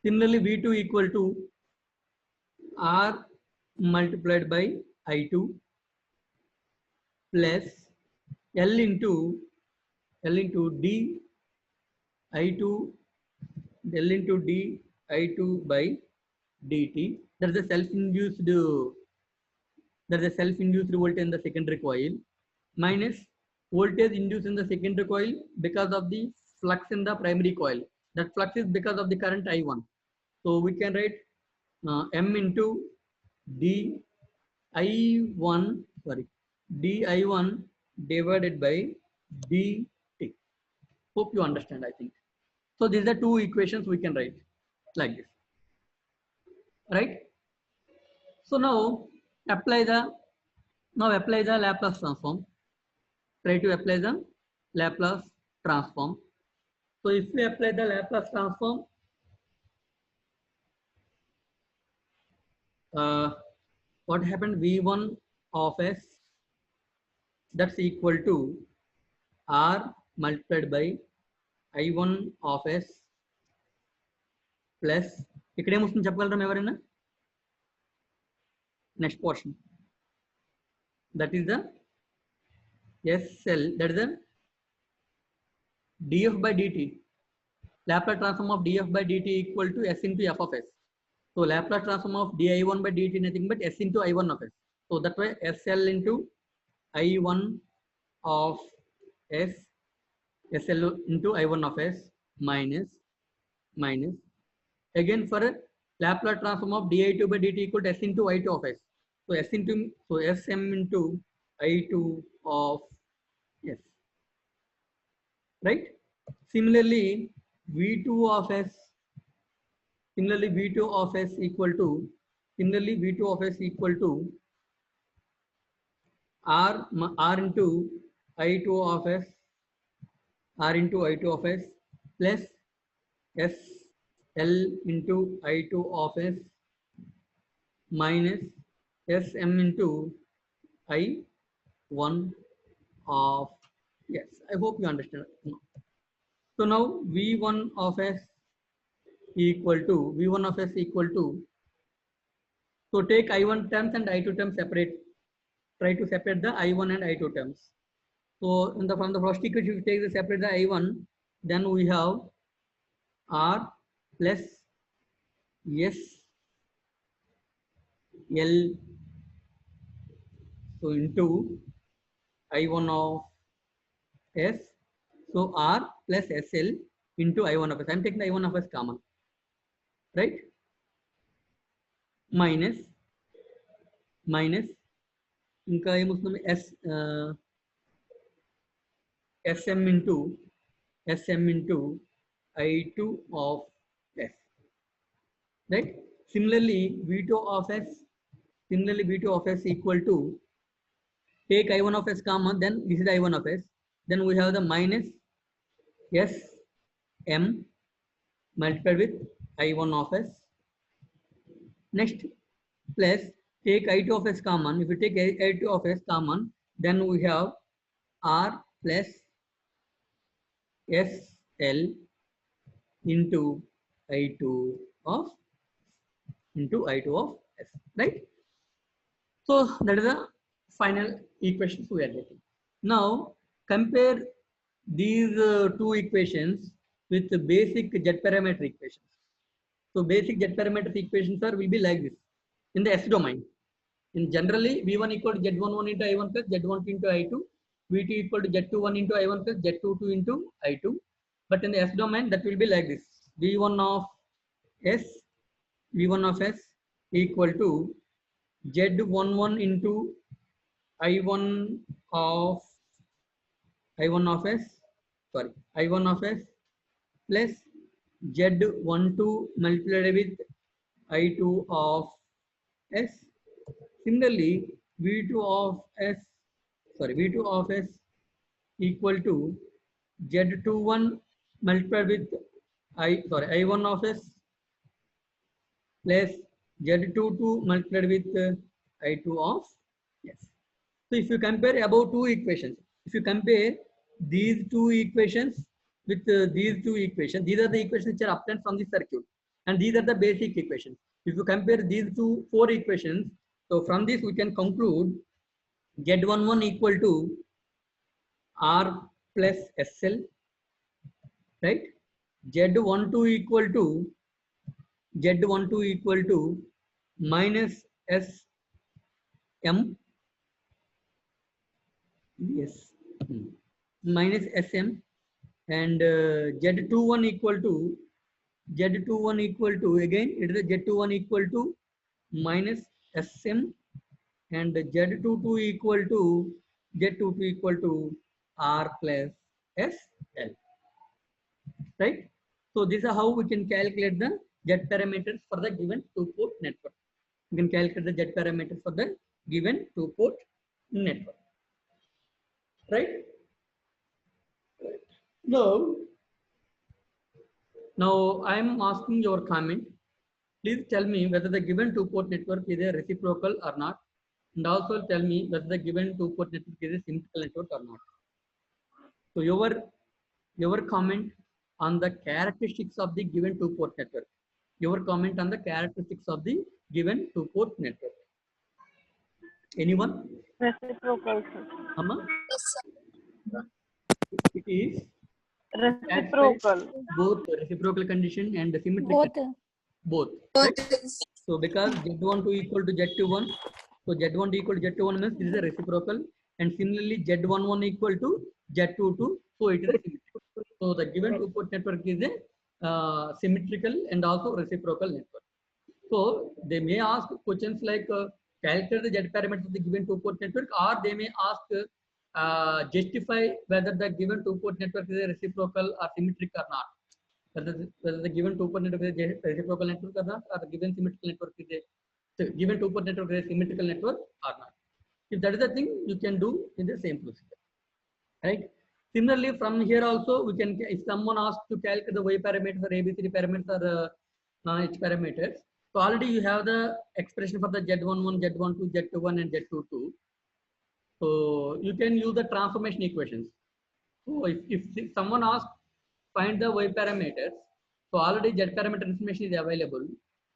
Similarly, V2 equal to R multiplied by I2 plus L into D I2 L into D I2 by dt. That is a self-induced voltage in the secondary coil minus voltage induced in the secondary coil because of the flux in the primary coil. That flux is because of the current I1. So we can write M into d I1 divided by dt. Hope you understand, I think. So these are two equations we can write like this, right? So now apply the Laplace transform. Try to apply the Laplace transform. So if we apply the Laplace transform, what happened? V1 of s, that's equal to R multiplied by I1 of s plus ఇక్కడ ఏమొస్తుంది చెప్పగలరా ఎవరైనా? Next portion, that is the SL, that is the df by dt. Laplace transform of df by dt equal to s into f of s. So Laplace transform of di1 by dt nothing but s into I1 of s. So that way SL into I1 of s, SL into I1 of s minus again for Laplace transform of di2 by dt equal to s into I2 of s. So sm into I2 of s, right? Similarly V2 of s equal to R into I2 of s plus S L into I2 of s minus Sm into I1 of yes. I hope you understand. So now V1 of s equal to so take I1 terms and I2 terms separate. Try to separate the I1 and I2 terms. So from the first equation, if you take the separate the I1, then we have R plus S L, so into I1 of S, so R plus SL into I1 of S. I'm taking the I1 of S common, right? Minus ఇంకా ఏమొస్తుంది SM into I2 of S, right? Similarly V2 of S equal to, take I1 of S common, then this is I1 of S, then we have the minus SM multiplied with I1 of S. Next plus take I2 of S common. If you take I2 of S common, then we have R plus SL into I2 of S, right? So that is the final equations we are getting. Now compare these two equations with the basic Z parameter equations. So basic Z parameter equations will be like this in the S domain. In generally V1 equal to Z11 into I1 plus Z12 into I2, V2 equal to Z21 into I1 plus Z22 into I2. But in the S domain, that will be like this: V1 of S equal to Z11 into I1 of S plus Z12 multiplied with I2 of S. Similarly, V2 of S equal to Z21 multiplied with I1 of S plus Z22 multiplied with I2 of S. So if you compare above two equations, if you compare these two equations with these two equations, these are the equations which are obtained from the circuit. And these are the basic equations. If you compare these two 4 equations, so from this we can conclude Z11 equal to R plus SL, right? Z12 equal to minus SM, yes, minus SM, and Z21 equal to again it is a Z21 equal to minus SM, and Z22 equal to R plus SL, right? So this is how we can calculate the Z parameters for the given two-port network. We can calculate the Z parameters for the given two-port network, right? Now I am asking your comment. Please tell me whether the given two-port network is a reciprocal or not, and also tell me whether the given two-port network is a symmetrical network or not. So your comment on the characteristics of the given two-port network. Your comment on the characteristics of the given two-port network. Anyone? Reciprocal. Amma? It is Reciprocal. both reciprocal condition and symmetric Both. condition. Both. Right? So because Z12 equal to Z21, so Z1 equal to Z21 means this is a reciprocal, and similarly Z11 equal to Z22, so it is a symmetrical. So the given two-port network is a symmetrical and also reciprocal network. So they may ask questions like calculate the Z parameters of the given two-port network, or they may ask justify whether the given two-port network is a reciprocal or symmetric or not. Whether the given two-port network is a reciprocal network or not, or the given symmetrical network is a given two-port network is a symmetrical network or not. If that is the thing, you can do in the same procedure, right? Similarly, from here also we can, if someone asks to calculate the Y parameters or ABCD parameters or H parameters, so already you have the expression for the Z11, Z12, Z21, and Z22. So you can use the transformation equations. So if someone asks find the Y parameters, so already Z parameter information is available.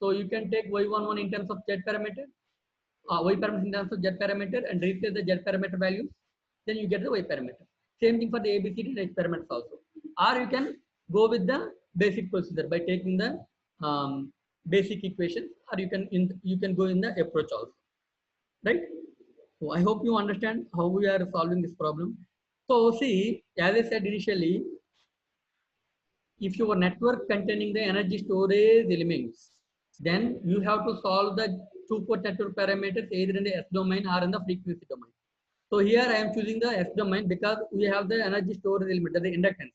So you can take Y11 in terms of Z parameter, Y parameter in terms of Z parameter, and replace the Z parameter values. Then you get the Y parameter. Same thing for the ABCD and H parameters also. Or you can go with the basic procedure by taking the basic equations, or you can go in the approach also, right? So I hope you understand how we are solving this problem. So see, as I said initially, if your network containing the energy storage elements, then you have to solve the two-port network parameters either in the S domain or in the frequency domain. So here I am choosing the S domain because we have the energy storage element, that is the inductance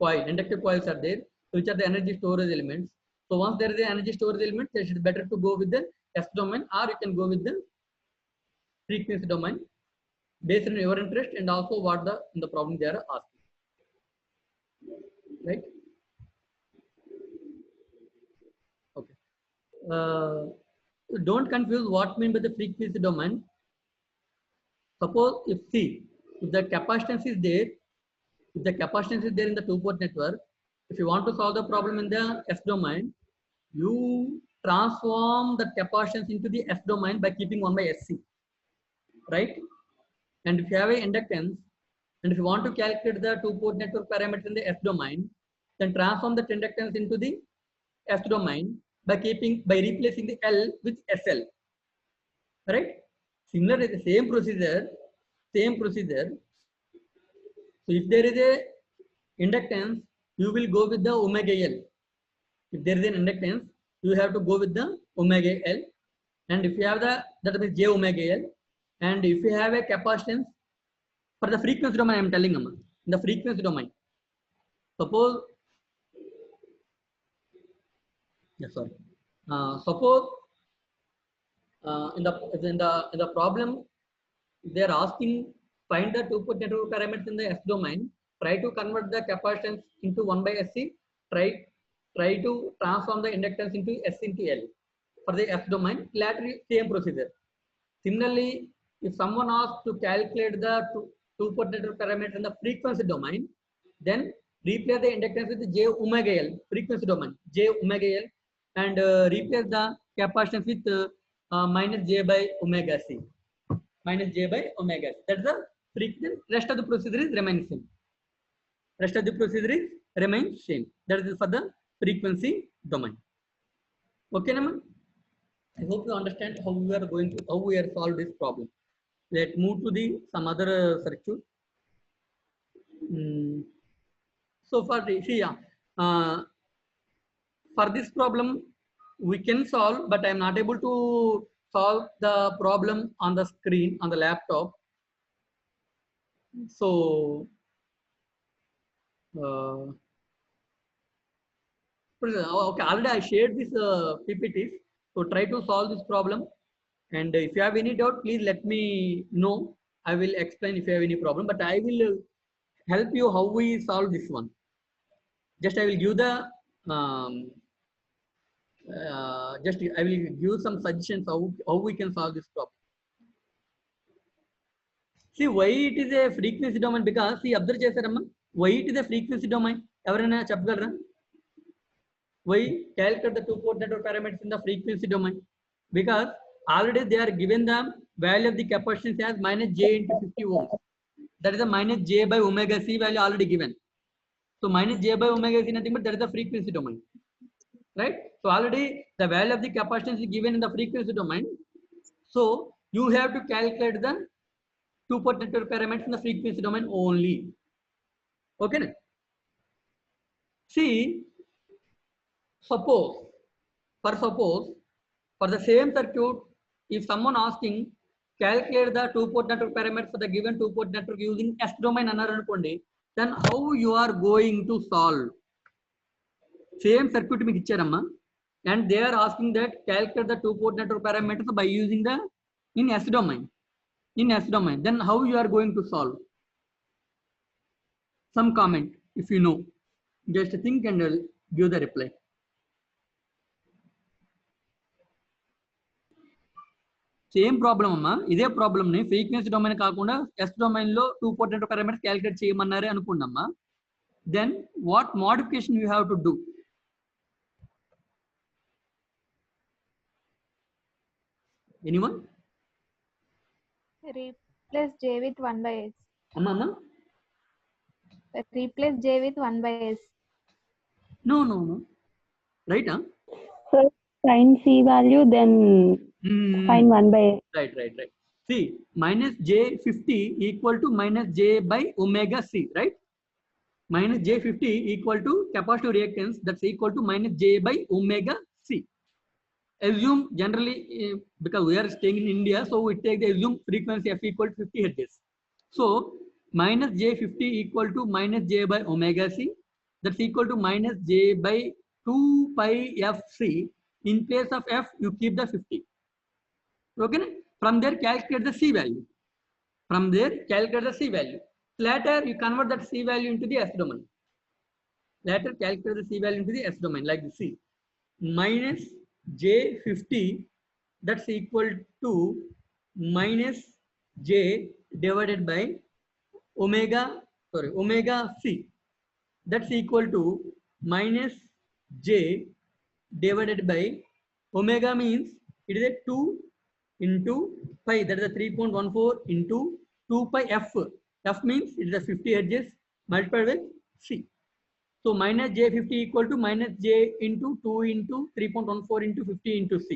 coil. Inductive coils are there, which are the energy storage elements. So once there is an energy storage element, it is better to go with the S domain, or you can go with the frequency domain based on your interest and also what the problem they are asking, right? Okay. Don't confuse what mean by the frequency domain. Suppose if the capacitance is there, in the two-port network, if you want to solve the problem in the S domain, you transform the capacitance into the S domain by keeping 1 by SC, right? And if you have a inductance, and if you want to calculate the two-port network parameter in the S domain, then transform the inductance into the S domain by replacing the L with SL, right? Similarly, the same procedure. So if there is a inductance, you will go with the omega L. If there is an inductance, you have to go with the omega L. And if you have that is J omega L. And if you have a capacitance for the frequency domain, I am telling you, in the frequency domain, suppose, suppose in the problem, they are asking find the two-port network parameters in the S domain. Try to convert the capacitance into 1 by SC. Try to transform the inductance into S into L for the S domain. Laterally, same procedure. Similarly, if someone asks to calculate the two-port network parameter in the frequency domain, then replace the inductance with j omega L, frequency domain, j omega L, and replace the capacitance with minus j by omega c, minus j by omega c. That's the frequency. Rest of the procedure is remains same. Rest of the procedure is remains same. That is for the frequency domain. Okay, Naman? I hope you understand how we are going to, how we are solve this problem. Let's move to the some other circuit. So for the, see, for this problem we can solve, but I am not able to solve the problem on the screen on the laptop. So okay, already I shared this PPTs. So try to solve this problem, and if you have any doubt, please let me know. I will explain if you have any problem, but I will help you how we solve this one. Just I will give the just I will give some suggestions how we can solve this problem. See why it is a frequency domain, because see observe చేశారమ్మా, why it is a frequency domain ఎవరైనా చెప్పగలరా? Why calculate the two-port network parameters in the frequency domain? Because already they are given the value of the capacitance as minus j into 50 ohms. That is the minus j by omega c value already given. So minus j by omega c nothing but that is the frequency domain, right? So already the value of the capacitance is given in the frequency domain. So you have to calculate the two-port network parameters in the frequency domain only. Okay. See, suppose for the same circuit, if someone asking calculate the two-port network parameters for the given two-port network using S domain another anukondi, then how you are going to solve? Same circuit meeku icharamma, and they are asking that calculate the two-port network parameters by using the in S domain. In S domain, then how you are going to solve? Some comment if you know. Just think and give the reply. Same problem అమ్మా, ఇదే problem ని frequency domain కాకుండా s domain లో two port network parameters calculate చేయమన్నారే అనుకోండమ్మా. Then what modification you have to do? Anyone? Replace j with 1 by s. అమ్మా అమ్మా, Replace j with 1 by s. No right. So find c value, then find 1 by s. Right. See, minus j50 equal to minus j by omega c, right? Minus j50 equal to capacitive reactance, that's equal to minus j by omega c. Assume generally, because we are staying in India, so we take the assume frequency f equal to 50 hertz. So minus j50 equal to minus j by omega c, that's equal to minus j by 2 pi fc. In place of f, you keep the 50. Okay, from there calculate the c value. Later you convert that c value into the s domain. Later calculate the c value into the s domain like this. C minus j50, that's equal to minus j divided by omega c, that's equal to minus j divided by omega, means it is a 2 into pi, that is a 3.14 into 2 pi f. F means it is a 50 hertz multiplied with c. So minus j50 equal to minus j into 2 into 3.14 into 50 into c.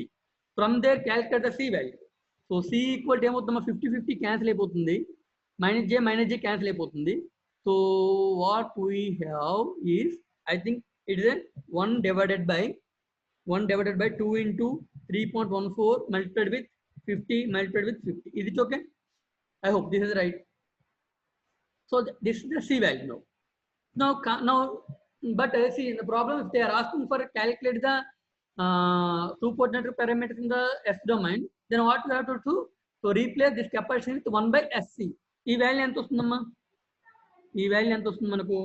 From there calculate the c value. So c equal to 50 cancel అయిపోతుంది, minus j cancel అయిపోతుంది. So what we have is, I think it is a 1 divided by 2 into 3.14 multiplied with 50 multiplied with 50. Is it okay? I hope this is right. So this is the c value now. But see, in the problem, if they are asking for calculate the two-port network parameters in the S domain, then what we have to do? So replace this capacity with 1 by SC. ఈ value ఎంత వస్తుందమ్మా? ఈ value ఎంత వస్తుంది మనకు?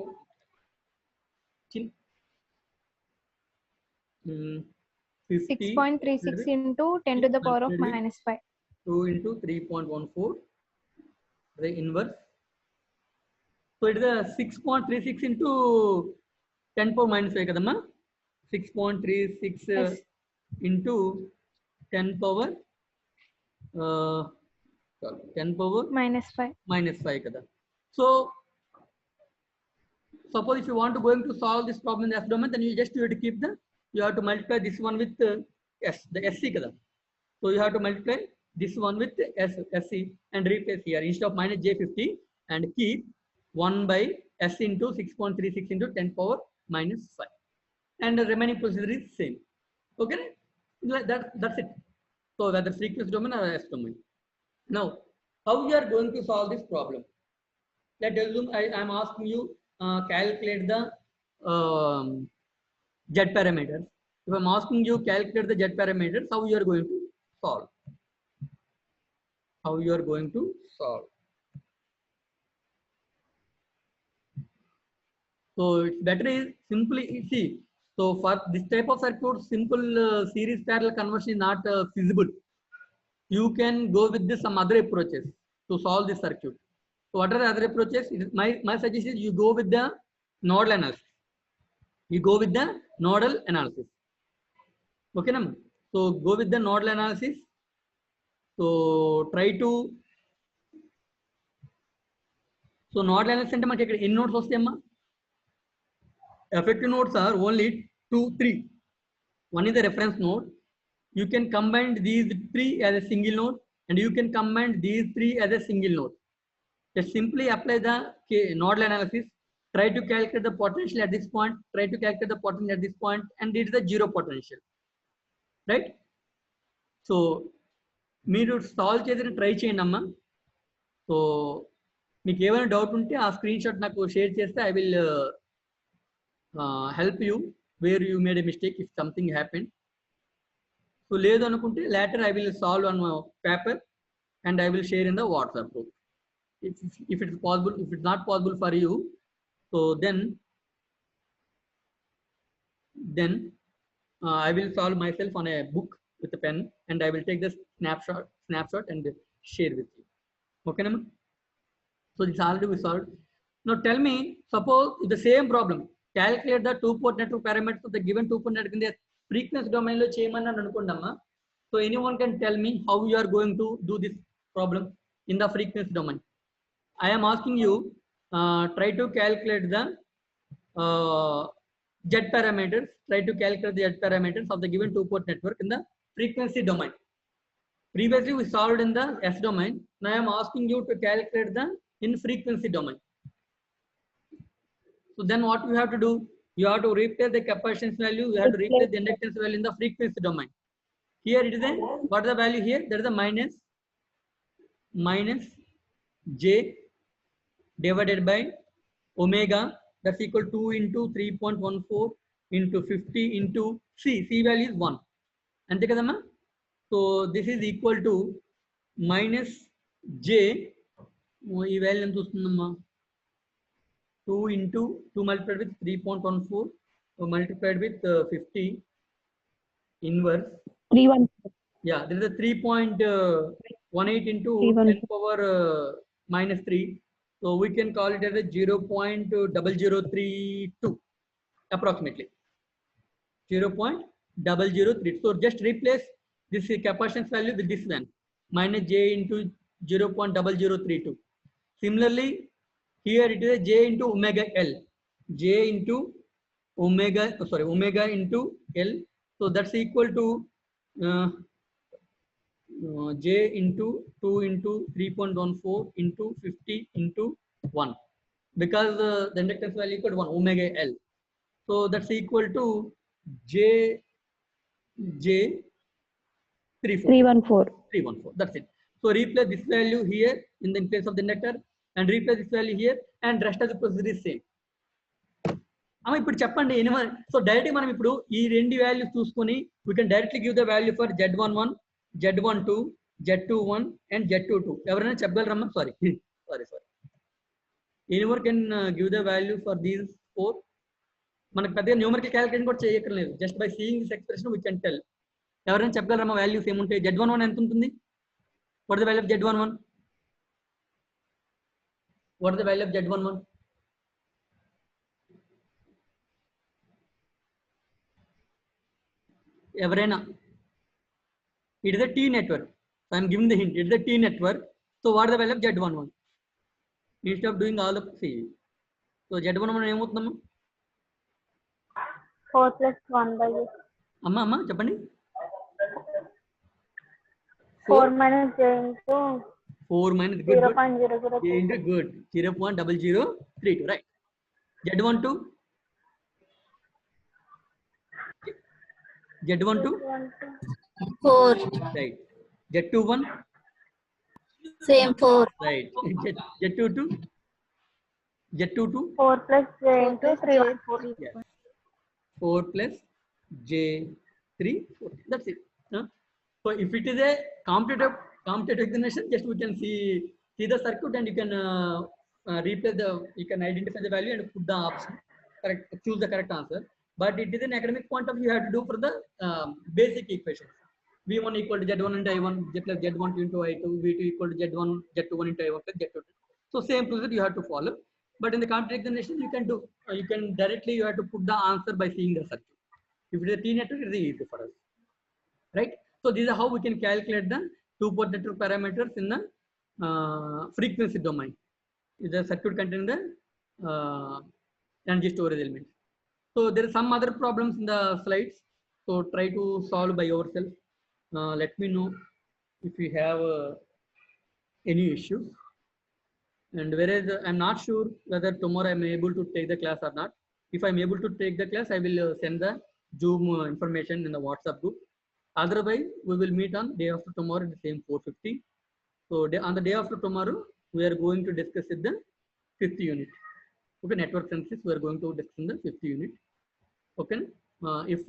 6.36 into 10 to the power of minus 5. 2 into 3.14, the inverse So it is a 6.36 into 10 power minus 5 kadamma. 6.36 Yes. into 10 power 10 power -5. minus 5 kada. So suppose if you want to going to solve this problem in the S domain, then you have to keep you have to multiply this one with S, the SC kada. So you have to multiply this one with SC and replace here instead of minus J50 and keep 1 by S into 6.36 into 10 power minus 5. And the remaining procedure is same. Okay, that's it. So whether frequency domain or S domain. Now, how you are going to solve this problem? Let's assume I am asking you calculate the Z parameters. If I'm asking you calculate the Z parameters, how you are going to solve? How you are going to solve? So it's better is simply see. So for this type of circuit, simple series parallel conversion is not feasible. You can go with some other approaches to solve this circuit. So what are the other approaches? My suggestion is you go with the nodal analysis. You go with the nodal analysis. Okay, na? So go with the nodal analysis. So try to. So nodal analysis అంటే మనకి ఇక్కడ ఎన్ని nodes వస్తాయమ్మా? Effective nodes are only 2, 3. One is the reference node. You can combine these 3 as a single node, and you can combine these 3 as a single node. Just simply apply the nodal analysis. Try to calculate the potential at this point. Try to calculate the potential at this point, and it is the zero potential, right? So, మీరు solve చేసిన try చేయండి అమ్మా. So మీకు ఏమైనా doubt ఉంటే ఆ screen shot నాకు share చేస్తే I will help you where you made a mistake if something happened. So లేదు అనుకుంటే later I will solve on paper and I will share in the WhatsApp group. If it's possible, if it's not possible for you, so then I will solve myself on a book with a pen and I will take the snapshot and share with you. Okay, Nama? So this already we solved. Now tell me, suppose the same problem. Calculate the two-port network parameters of the given two-port network in the frequency domain lo cheyamani anukundamma. So anyone can tell me how you are going to do this problem in the frequency domain. I am asking you try to calculate the Z parameters. Try to calculate the Z parameters of the given two-port network in the frequency domain. Previously we solved in the S domain. Now I am asking you to calculate the in frequency domain. So then what you have to do? You have to replace the capacitance value. You have to replace the inductance value in the frequency domain. Here it is a, what is the value here? There is a minus J divided by omega. That's equal to 2 into 3.14 into 50 into C value is 1. Ante kadamma? So this is equal to minus J. Ee value ఎంత వస్తుందమ్మా? 2 into 2 multiplied with 3.14 multiplied with 50 inverse 314. Yeah, there is a 3.18 into 10 power minus 3. So we can call it as a 0.0032 approximately 0.0032. So just replace this capacitance value with this one minus J into 0.0032. Similarly, here it is a J into omega L. J into omega into L. So that's equal to J into 2 into 3.14 into 50 into 1 because the inductance value equal to 1 omega L. So that's equal to J 314. That's it. So replace this value here in the place of the inductor and replace this value here and rest of the procedure is same. అమ్మ ఇప్పుడు చెప్పండి so డైరెక్ట్గా మనం ఇప్పుడు ఈ రెండు values చూసుకొని we can directly give the value for Z11, Z12, Z21 and Z22. ఎవరైనా చెప్పగలరమ్మా? Sorry anyone can give the value for these 4. మనకు పెద్దగా న్యూమరికల్ క్యాలిక్యులేషన్ కూడా చేయక్కర్లేదు. Just by seeing this expression we can tell. ఎవరైనా చెప్పగలరమ్మా values ఏముంటాయి? Z11 ఎంత ఉంటుంది? What is the value of Z11? What is the value of Z11? Everena. It is a T network. So I am giving the hint. It is a T network. So what is the value of Z11? Instead of doing all the see. So Z11 ఏమవుతుందమ్మా? 4 plus 1 by s. అమ్మా చెప్పండి. 4 minus j into 4 minus good. 0.0032. J into good. 0.0032. Right. Z12. Z12. 4. Right. Z21. Same 4. Right. Z22. Z22. 4 plus j into 314. Yes. 4 plus J3. 14. That's it. Huh? So if it is a competitive examination, just we can see the circuit and you can replace you can identify the value and put the option correct, choose the correct answer. But it is an academic point of view you have to do for the basic equations. V1 equal to Z1 into I1, Z plus Z1 into I2, V2 equal to Z1, Z21 into I1 plus Z22. So same procedure you have to follow. But in the competitive examination, you can do, you can directly, you have to put the answer by seeing the circuit. If it is a T network, it is easy for us, right? So these are how we can calculate the two-port network parameters in the frequency domain. The circuit containing the energy storage elements. So there are some other problems in the slides. So try to solve by yourself. Let me know if you have any issues. And whereas I'm not sure whether tomorrow I'm able to take the class or not. If I'm able to take the class, I will send the Zoom information in the WhatsApp group. Otherwise, we will meet on day after tomorrow at the same 4:50. So on the day after tomorrow, we are going to discuss the 5th unit. Okay, network synthesis. We are going to discuss the 5th unit. Okay. If